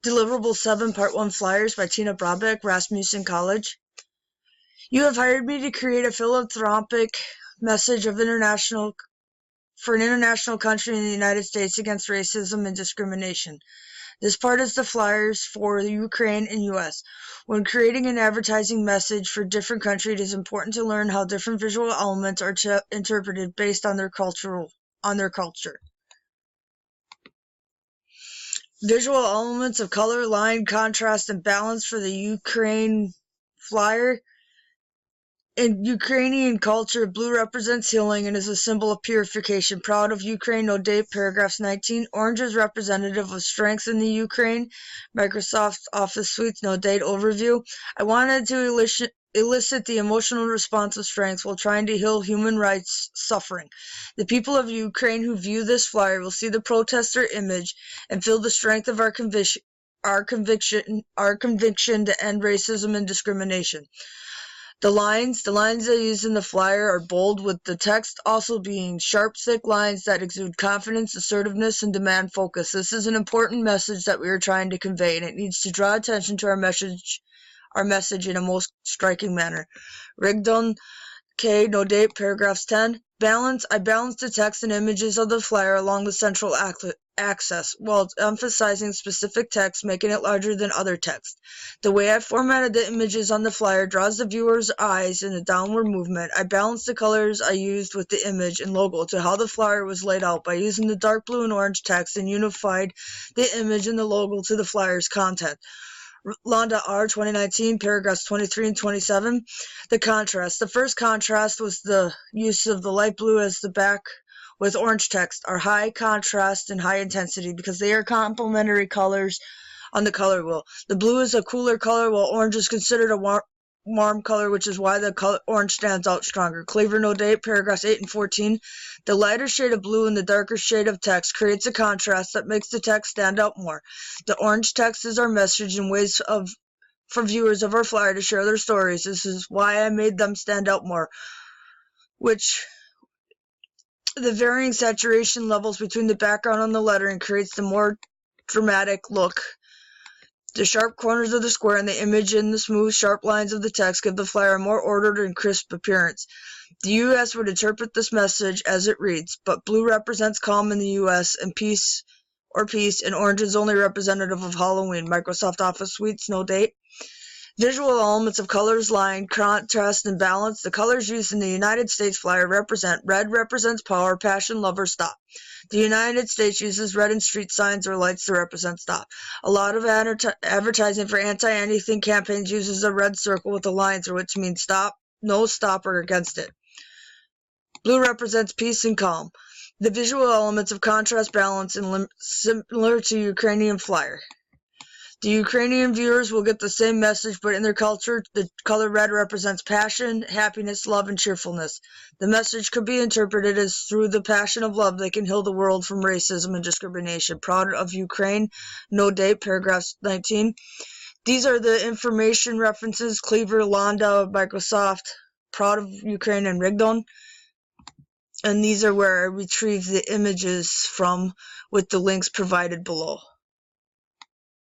Deliverable 7, Part 1 Flyers by Tina Brabeck, Rasmussen College. You have hired me to create a philanthropic message for an international country in the United States against racism and discrimination. This part is the flyers for the Ukraine and U.S. When creating an advertising message for different countries, it is important to learn how different visual elements are interpreted based on their culture. Visual elements of color, line, contrast, and balance for the Ukraine flyer. In Ukrainian culture, blue represents healing and is a symbol of purification. Proud of Ukraine, no date, paragraphs 19. Orange is representative of strength in the Ukraine. Microsoft Office Suites, no date, overview. I wanted to elicit the emotional response of strength while trying to heal human rights suffering. The people of Ukraine who view this flyer will see the protester image and feel the strength of our conviction to end racism and discrimination. The lines I use in the flyer are bold, with the text also being sharp, thick lines that exude confidence, assertiveness, and demand focus. This is an important message that we are trying to convey, and it needs to draw attention to our message in a most striking manner. Rigdon K. No date, paragraphs 10. Balance. I balanced the text and images of the flyer along the central axis, while emphasizing specific text, making it larger than other text. The way I formatted the images on the flyer draws the viewer's eyes in a downward movement. I balanced the colors I used with the image and logo to how the flyer was laid out by using the dark blue and orange text, and unified the image and the logo to the flyer's content. Londa R. 2019, paragraphs 23 and 27. The contrast. The first contrast was the use of the light blue as the back with orange text, are high contrast and high intensity because they are complementary colors on the color wheel. The blue is a cooler color, while orange is considered a warm color, which is why the orange stands out stronger. Cleaver, no date, paragraphs 8 and 14. The lighter shade of blue and the darker shade of text creates a contrast that makes the text stand out more. The orange text is our message and ways for viewers of our flyer to share their stories. This is why I made them stand out more, which the varying saturation levels between the background and the lettering creates the more dramatic look. The sharp corners of the square in the image and the smooth, sharp lines of the text give the flyer a more ordered and crisp appearance. The U.S. would interpret this message as it reads, but blue represents calm in the U.S. and peace, and orange is only representative of Halloween. Microsoft Office Suites, no date. Visual elements of colors, line, contrast, and balance. The colors used in the United States flyer represent: red represents power, passion, love, or stop. The United States uses red in street signs or lights to represent stop. A lot of advertising for anti-anything campaigns uses a red circle with a line through it to mean stop, no, stop, or against it. Blue represents peace and calm. The visual elements of contrast, balance, and similar to Ukrainian flyer. The Ukrainian viewers will get the same message, but in their culture, the color red represents passion, happiness, love, and cheerfulness. The message could be interpreted as through the passion of love, they can heal the world from racism and discrimination. Proud of Ukraine, no date, paragraphs 19. These are the information references: Cleaver, Londa, Microsoft, Proud of Ukraine, and Rigdon. And these are where I retrieved the images from, with the links provided below.